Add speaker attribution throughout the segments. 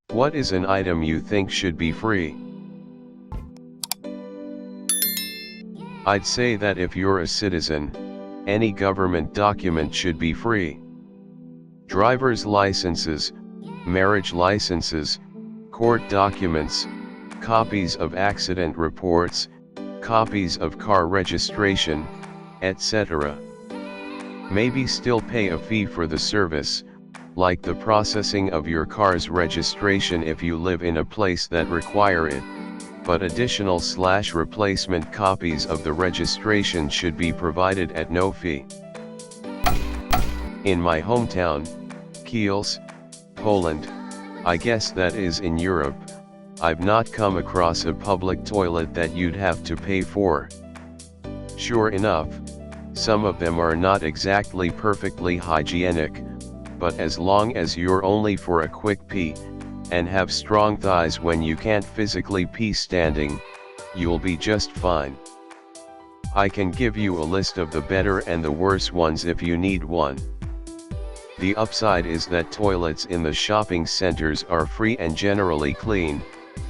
Speaker 1: What is an item you think should be free? I'd say that if you're a citizen, any government document should be free. Driver's licenses, marriage licenses, court documents, copies of accident reports, copies of car registration, etc. Maybe still pay a fee for the service, like the processing of your car's registration if you live in a place that require it, but additional/replacement copies of the registration should be provided at no fee. In my hometown, Kielce, Poland, I guess that is in Europe, I've not come across a public toilet that you'd have to pay for. Sure enough, some of them are not exactly perfectly hygienic, but as long as you're only for a quick pee, and have strong thighs when you can't physically pee standing, you'll be just fine. I can give you a list of the better and the worse ones if you need one. The upside is that toilets in the shopping centers are free and generally clean,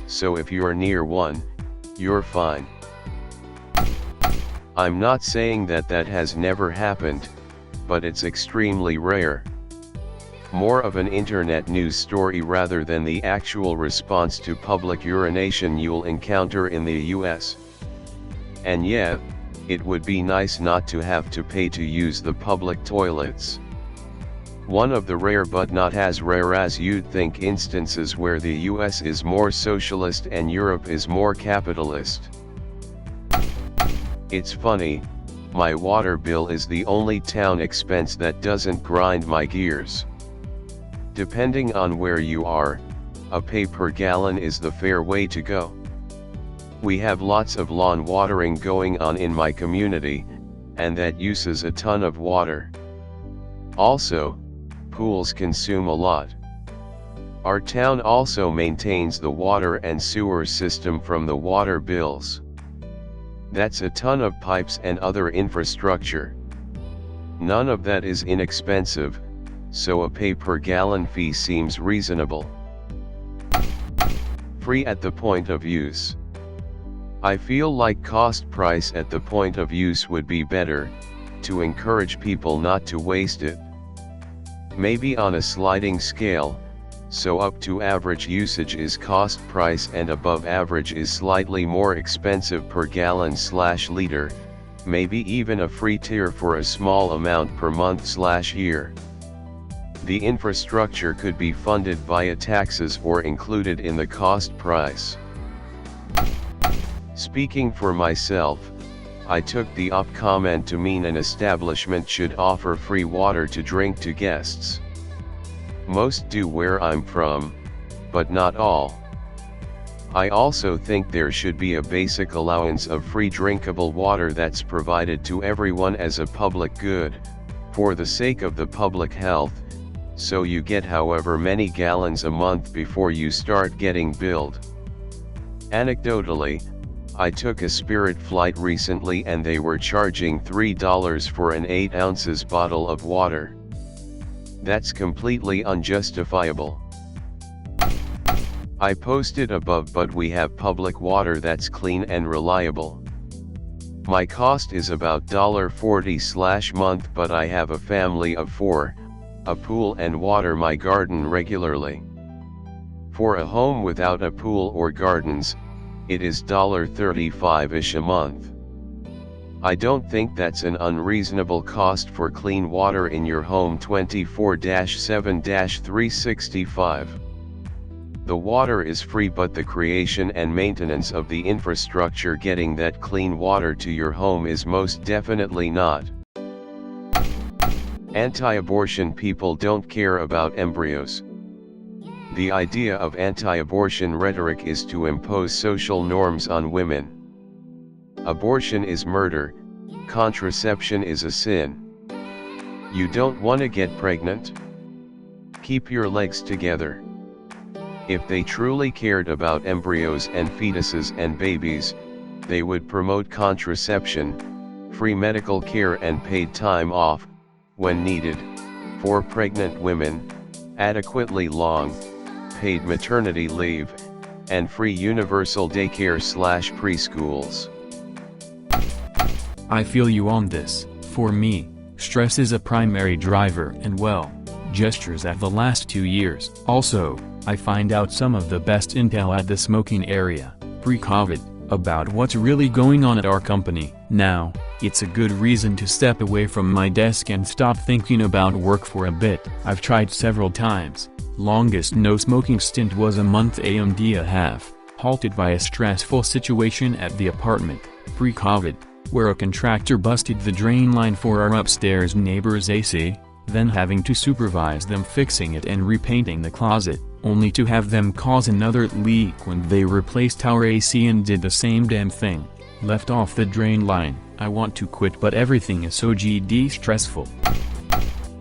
Speaker 1: so if you're near one, you're fine. I'm not saying that that has never happened, but it's extremely rare. More of an internet news story rather than the actual response to public urination you'll encounter in the US. And yeah, it would be nice not to have to pay to use the public toilets. One of the rare but not as rare as you'd think instances where the US is more socialist and Europe is more capitalist. It's funny, my water bill is the only town expense that doesn't grind my gears. Depending on where you are, a pay per gallon is the fair way to go. We have lots of lawn watering going on in my community, and that uses a ton of water. Also, pools consume a lot. Our town also maintains the water and sewer system from the water bills. That's a ton of pipes and other infrastructure. None of that is inexpensive, so a pay per gallon fee seems reasonable. Free at the point of use. I feel like cost price at the point of use would be better, to encourage people not to waste it. Maybe on a sliding scale, so up to average usage is cost price and above average is slightly more expensive per gallon/liter, maybe even a free tier for a small amount per month/year. The infrastructure could be funded via taxes or included in the cost price. Speaking for myself, I took the up comment to mean an establishment should offer free water to drink to guests. Most do where I'm from, but not all. I also think there should be a basic allowance of free drinkable water that's provided to everyone as a public good, for the sake of the public health, so you get however many gallons a month before you start getting billed. Anecdotally, I took a Spirit flight recently and they were charging $3 for an 8 ounces bottle of water. That's completely unjustifiable. I posted above, but we have public water that's clean and reliable. My cost is about $40/month, but I have a family of 4, a pool and water my garden regularly. For a home without a pool or gardens, it is $35-ish a month. I don't think that's an unreasonable cost for clean water in your home 24/7/365. The water is free, but the creation and maintenance of the infrastructure getting that clean water to your home is most definitely not. Anti-abortion people don't care about embryos. The idea of anti-abortion rhetoric is to impose social norms on women. Abortion is murder, contraception is a sin. You don't want to get pregnant? Keep your legs together. If they truly cared about embryos and fetuses and babies, they would promote contraception, free medical care and paid time off, when needed, for pregnant women, adequately long, paid maternity leave, and free universal daycare/preschools.
Speaker 2: I feel you on this. For me, stress is a primary driver and gestures at the last 2 years. Also, I find out some of the best intel at the smoking area, pre-COVID, about what's really going on at our company. Now, it's a good reason to step away from my desk and stop thinking about work for a bit. I've tried several times. Longest no smoking stint was a month and a half, halted by a stressful situation at the apartment, pre-COVID, where a contractor busted the drain line for our upstairs neighbor's AC, then having to supervise them fixing it and repainting the closet, only to have them cause another leak when they replaced our AC and did the same damn thing, left off the drain line. I want to quit, but everything is so stressful.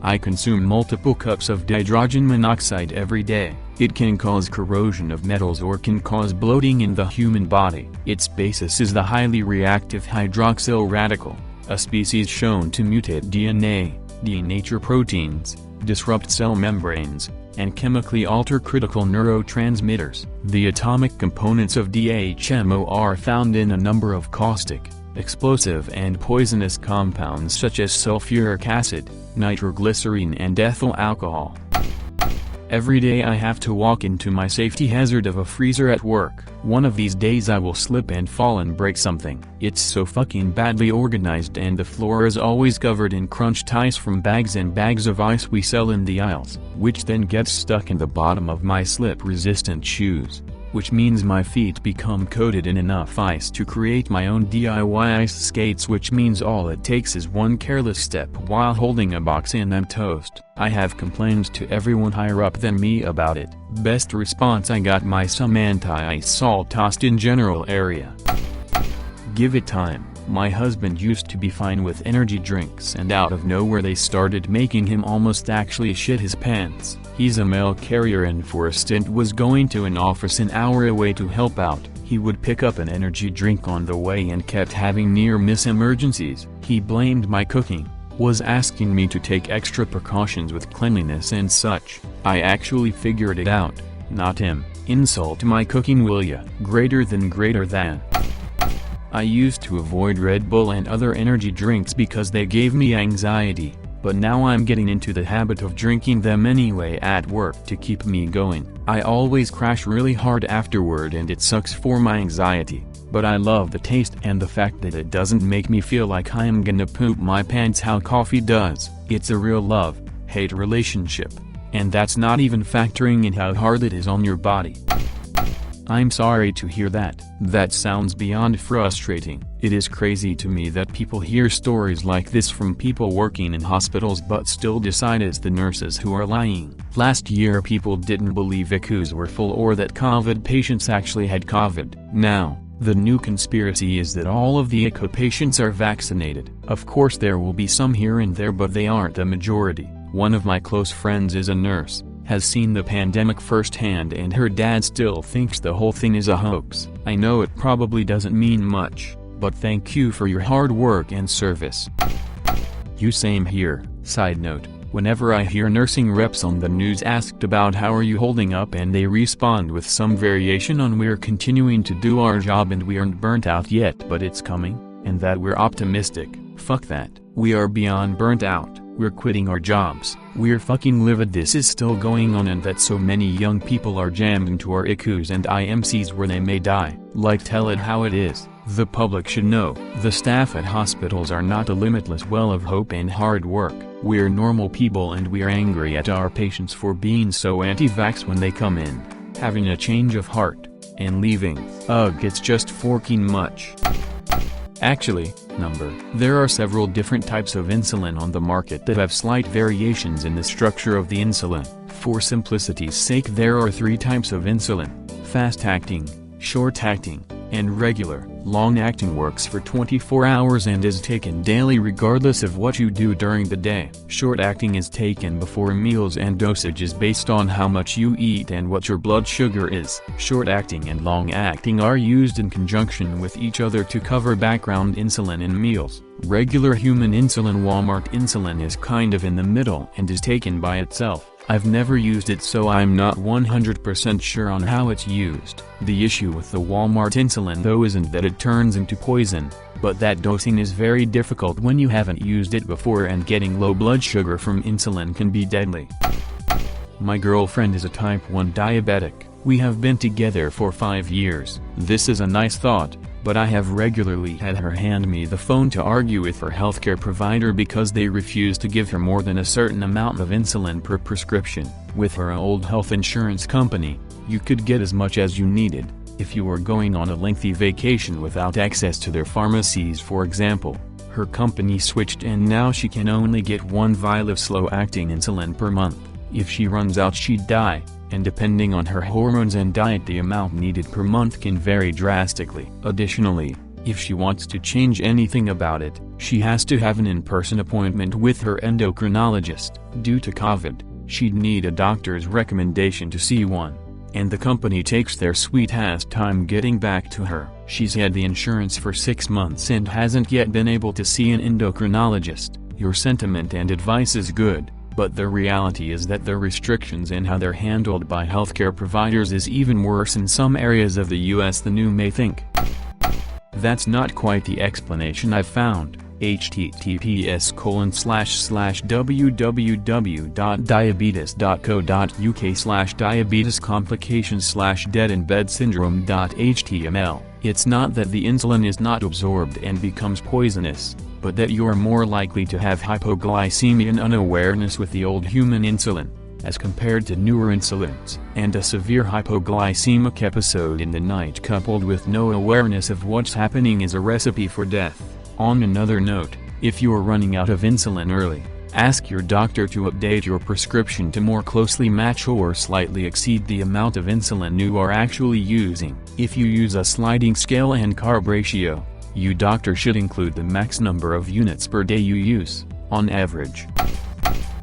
Speaker 2: I consume multiple cups of dihydrogen monoxide every day. It can cause corrosion of metals or can cause bloating in the human body. Its basis is the highly reactive hydroxyl radical, a species shown to mutate DNA, denature proteins, disrupt cell membranes, and chemically alter critical neurotransmitters. The atomic components of DHMO are found in a number of caustic, explosive and poisonous compounds such as sulfuric acid, nitroglycerine and ethyl alcohol. Every day I have to walk into my safety hazard of a freezer at work. One of these days I will slip and fall and break something. It's so fucking badly organized and the floor is always covered in crunched ice from bags and bags of ice we sell in the aisles, which then gets stuck in the bottom of my slip-resistant shoes, which means my feet become coated in enough ice to create my own DIY ice skates, which means all it takes is one careless step while holding a box and I'm toast. I have complained to everyone higher up than me about it. Best response I got: some anti-ice salt tossed in general area. Give it time. My husband used to be fine with energy drinks and out of nowhere they started making him almost actually shit his pants. He's a mail carrier and for a stint was going to an office an hour away to help out. He would pick up an energy drink on the way and kept having near-miss emergencies. He blamed my cooking, was asking me to take extra precautions with cleanliness and such. I actually figured it out, not him. Insult my cooking, will ya? Greater than. I used to avoid Red Bull and other energy drinks because they gave me anxiety, but now I'm getting into the habit of drinking them anyway at work to keep me going. I always crash really hard afterward and it sucks for my anxiety, but I love the taste and the fact that it doesn't make me feel like I am gonna poop my pants how coffee does. It's a real love-hate relationship, and that's not even factoring in how hard it is on your body. I'm sorry to hear that. That sounds beyond frustrating. It is crazy to me that people hear stories like this from people working in hospitals but still decide it's the nurses who are lying. Last year people didn't believe ICUs were full or that COVID patients actually had COVID. Now, the new conspiracy is that all of the ICU patients are vaccinated. Of course there will be some here and there, but they aren't the majority. One of my close friends is a nurse, has seen the pandemic firsthand, and her dad still thinks the whole thing is a hoax. I know it probably doesn't mean much, but thank you for your hard work and service. You same here. Side note, whenever I hear nursing reps on the news asked about how are you holding up and they respond with some variation on we're continuing to do our job and we aren't burnt out yet but it's coming, and that we're optimistic, fuck that. We are beyond burnt out. We're quitting our jobs. We're fucking livid this is still going on and that so many young people are jammed into our ICUs and IMCs where they may die. Like, tell it how it is. The public should know. The staff at hospitals are not a limitless well of hope and hard work. We're normal people and we're angry at our patients for being so anti-vax when they come in, having a change of heart, and leaving. Ugh, it's just forking much. Actually, there are several different types of insulin on the market that have slight variations in the structure of the insulin. For simplicity's sake, there are 3 types of insulin: fast-acting, short-acting, and regular, long-acting works for 24 hours and is taken daily regardless of what you do during the day. Short-acting is taken before meals and dosage is based on how much you eat and what your blood sugar is. Short-acting and long-acting are used in conjunction with each other to cover background insulin in meals. Regular human insulin, Walmart insulin, is kind of in the middle and is taken by itself. I've never used it, so I'm not 100% sure on how it's used. The issue with the Walmart insulin though isn't that it turns into poison, but that dosing is very difficult when you haven't used it before, and getting low blood sugar from insulin can be deadly. My girlfriend is a type 1 diabetic. We have been together for 5 years. This is a nice thought, but I have regularly had her hand me the phone to argue with her healthcare provider because they refuse to give her more than a certain amount of insulin per prescription. With her old health insurance company, you could get as much as you needed. If you were going on a lengthy vacation without access to their pharmacies, for example, her company switched and now she can only get 1 vial of slow-acting insulin per month. If she runs out, she'd die. And depending on her hormones and diet, the amount needed per month can vary drastically. Additionally, if she wants to change anything about it, she has to have an in-person appointment with her endocrinologist. Due to COVID, she'd need a doctor's recommendation to see one, and the company takes their sweet-ass time getting back to her. She's had the insurance for 6 months and hasn't yet been able to see an endocrinologist. Your sentiment and advice is good, but the reality is that the restrictions and how they're handled by healthcare providers is even worse in some areas of the US than you may think. That's not quite the explanation I've found. https://www.diabetes.co.uk/diabetescomplications/dead-in-bed-syndrome.html. It's not that the insulin is not absorbed and becomes poisonous, but that you're more likely to have hypoglycemia and unawareness with the old human insulin, as compared to newer insulins. And a severe hypoglycemic episode in the night coupled with no awareness of what's happening is a recipe for death. On another note, if you're running out of insulin early, ask your doctor to update your prescription to more closely match or slightly exceed the amount of insulin you are actually using. If you use a sliding scale and carb ratio, your doctor should include the max number of units per day you use, on average.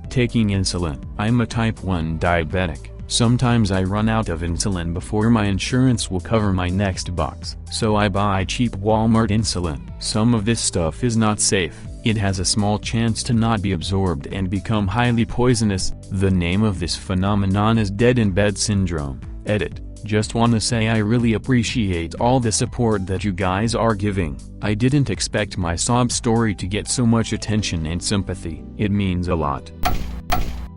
Speaker 2: Taking insulin. I'm a type 1 diabetic. Sometimes I run out of insulin before my insurance will cover my next box, so I buy cheap Walmart insulin. Some of this stuff is not safe. It has a small chance to not be absorbed and become highly poisonous. The name of this phenomenon is dead-in-bed syndrome. Edit. Just wanna say I really appreciate all the support that you guys are giving. I didn't expect my sob story to get so much attention and sympathy. It means a lot.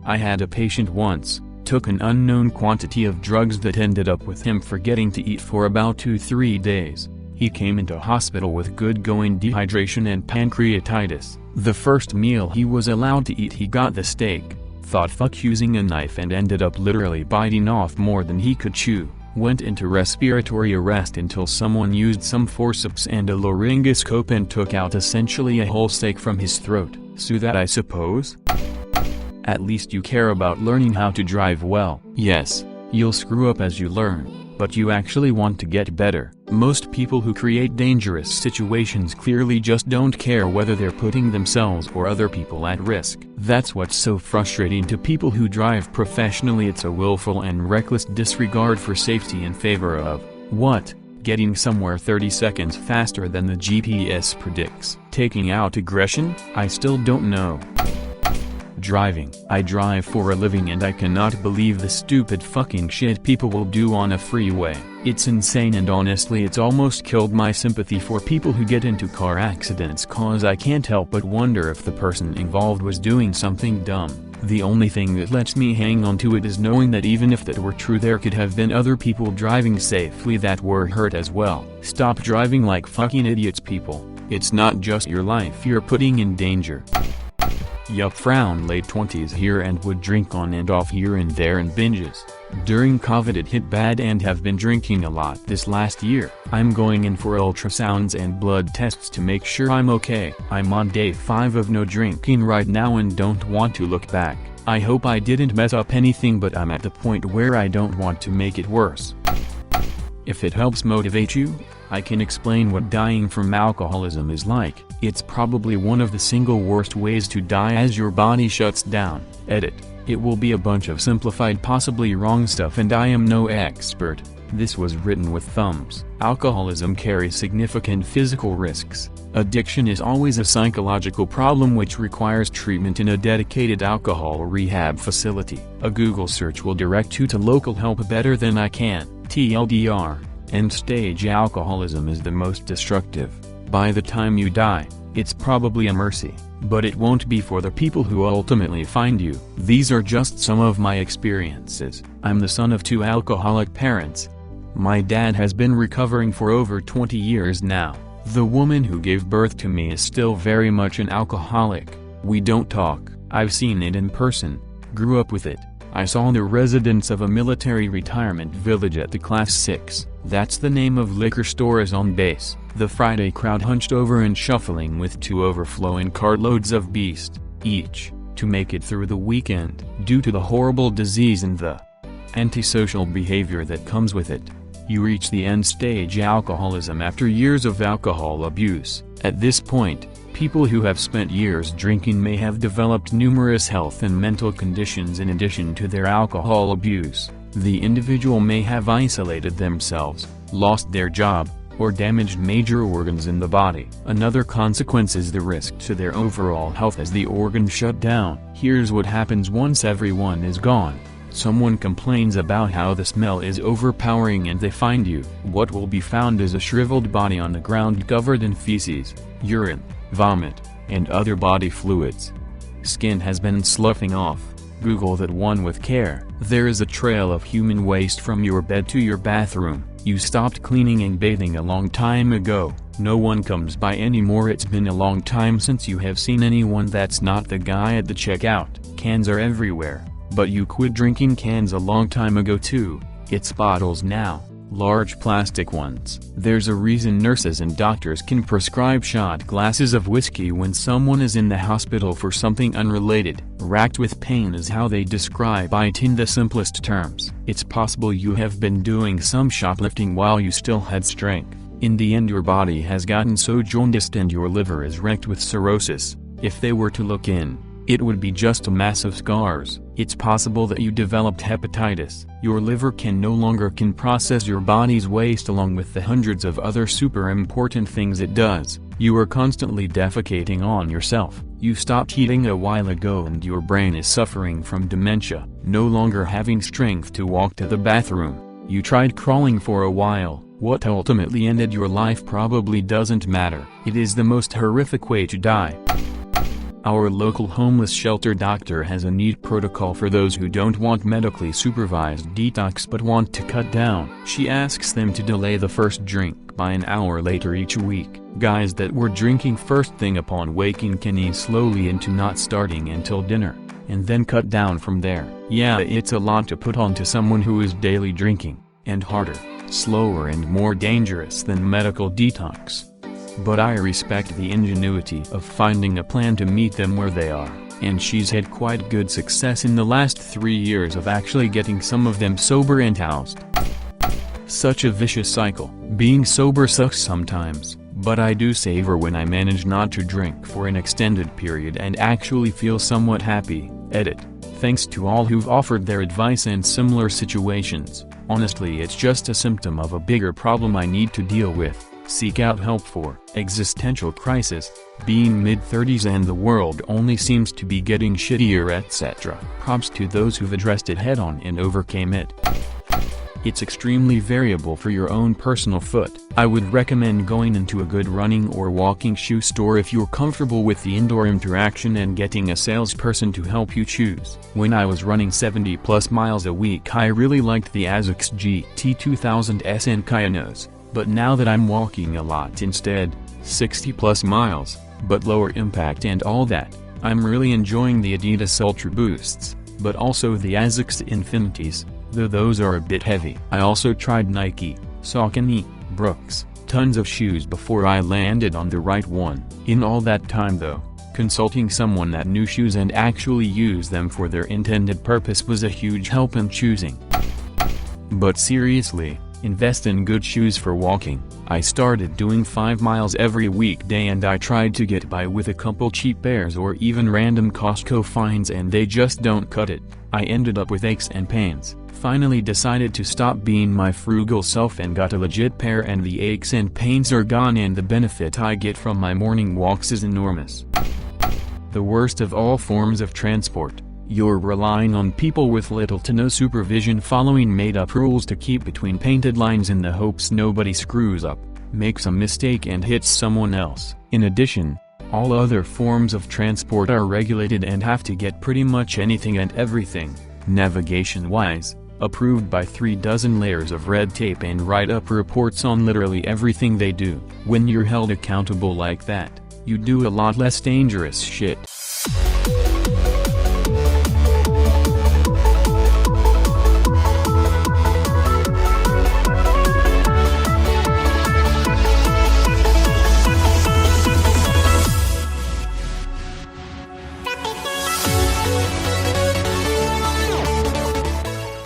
Speaker 2: I had a patient once, took an unknown quantity of drugs that ended up with him forgetting to eat for about 2-3 days. He came into hospital with good going dehydration and pancreatitis. The first meal he was allowed to eat, he got the steak, thought fuck using a knife, and ended up literally biting off more than he could chew. Went into respiratory arrest until someone used some forceps and a laryngoscope and took out essentially a whole steak from his throat. So that, I suppose? At least you care about learning how to drive well. Yes, you'll screw up as you learn, but you actually want to get better. Most people who create dangerous situations clearly just don't care whether they're putting themselves or other people at risk. That's what's so frustrating to people who drive professionally. It's a willful and reckless disregard for safety in favor of, what? Getting somewhere 30 seconds faster than the GPS predicts. Taking out aggression? I still don't know. Driving. I drive for a living and I cannot believe the stupid fucking shit people will do on a freeway. It's insane, and honestly it's almost killed my sympathy for people who get into car accidents, cause I can't help but wonder if the person involved was doing something dumb. The only thing that lets me hang on to it is knowing that even if that were true, there could have been other people driving safely that were hurt as well. Stop driving like fucking idiots, people. It's not just your life you're putting in danger. Yup, frown, late 20s here and would drink on and off here and there in binges. During COVID it hit bad and have been drinking a lot this last year. I'm going in for ultrasounds and blood tests to make sure I'm okay. I'm on day 5 of no drinking right now and don't want to look back. I hope I didn't mess up anything, but I'm at the point where I don't want to make it worse. If it helps motivate you, I can explain what dying from alcoholism is like. It's probably one of the single worst ways to die as your body shuts down. Edit. It will be a bunch of simplified, possibly wrong stuff, and I am no expert. This was written with thumbs. Alcoholism carries significant physical risks. Addiction is always a psychological problem which requires treatment in a dedicated alcohol rehab facility. A Google search will direct you to local help better than I can. TLDR, end-stage alcoholism is the most destructive. By the time you die, it's probably a mercy, but it won't be for the people who ultimately find you. These are just some of my experiences. I'm the son of 2 alcoholic parents. My dad has been recovering for over 20 years now. The woman who gave birth to me is still very much an alcoholic. We don't talk. I've seen it in person. Grew up with it. I saw the residents of a military retirement village at the Class 6. That's the name of liquor stores on base. The Friday crowd hunched over and shuffling with 2 overflowing cartloads of beast, each, to make it through the weekend. Due to the horrible disease and the antisocial behavior that comes with it, you reach the end-stage alcoholism after years of alcohol abuse. At this point, people who have spent years drinking may have developed numerous health and mental conditions in addition to their alcohol abuse. The individual may have isolated themselves, lost their job, or damaged major organs in the body. Another consequence is the risk to their overall health as the organs shut down. Here's what happens once everyone is gone. Someone complains about how the smell is overpowering and they find you. What will be found is a shriveled body on the ground covered in feces, urine, vomit, and other body fluids. Skin has been sloughing off. Google that one with care. There is a trail of human waste from your bed to your bathroom. You stopped cleaning and bathing a long time ago. No one comes by anymore. It's been a long time since you have seen anyone that's not the guy at the checkout. Cans are everywhere. But you quit drinking cans a long time ago too. It's bottles now, large plastic ones. There's a reason nurses and doctors can prescribe shot glasses of whiskey when someone is in the hospital for something unrelated. Racked with pain is how they describe it in the simplest terms. It's possible you have been doing some shoplifting while you still had strength. In the end your body has gotten so jaundiced and your liver is wrecked with cirrhosis. If they were to look in, it would be just a mass of scars. It's possible that you developed hepatitis. Your liver can no longer process your body's waste along with the hundreds of other super important things it does. You are constantly defecating on yourself. You stopped eating a while ago and your brain is suffering from dementia, no longer having strength to walk to the bathroom. You tried crawling for a while. What ultimately ended your life probably doesn't matter. It is the most horrific way to die. Our local homeless shelter doctor has a neat protocol for those who don't want medically supervised detox but want to cut down. She asks them to delay the first drink by an hour later each week. Guys that were drinking first thing upon waking can ease slowly into not starting until dinner, and then cut down from there. Yeah, it's a lot to put onto someone who is daily drinking, and harder, slower and more dangerous than medical detox. But I respect the ingenuity of finding a plan to meet them where they are, and she's had quite good success in the last 3 years of actually getting some of them sober and housed. Such a vicious cycle. Being sober sucks sometimes, but I do savor when I manage not to drink for an extended period and actually feel somewhat happy. Edit. Thanks to all who've offered their advice in similar situations. Honestly, it's just a symptom of a bigger problem I need to deal with. Seek out help for existential crisis, being mid-30s and the world only seems to be getting shittier, etc. Props to those who've addressed it head-on and overcame it. It's extremely variable for your own personal foot. I would recommend going into a good running or walking shoe store if you're comfortable with the indoor interaction and getting a salesperson to help you choose. When I was running 70+ miles a week I really liked the ASICS GT 2000S and Kyanos. But now that I'm walking a lot instead, 60+ miles, but lower impact and all that, I'm really enjoying the Adidas Ultra Boosts, but also the ASICS Infinities, though those are a bit heavy. I also tried Nike, Saucony, Brooks, tons of shoes before I landed on the right one. In all that time though, consulting someone that knew shoes and actually used them for their intended purpose was a huge help in choosing. But seriously, Invest in good shoes for walking. I started doing 5 miles every weekday and I tried to get by with a couple cheap pairs or even random Costco finds and they just don't cut it. I ended up with aches and pains. Finally decided to stop being my frugal self and got a legit pair and the aches and pains are gone and the benefit I get from my morning walks is enormous. The worst of all forms of transport. You're relying on people with little to no supervision following made-up rules to keep between painted lines in the hopes nobody screws up, makes a mistake and hits someone else. In addition, all other forms of transport are regulated and have to get pretty much anything and everything, navigation-wise, approved by 36 layers of red tape and write up reports on literally everything they do. When you're held accountable like that, you do a lot less dangerous shit.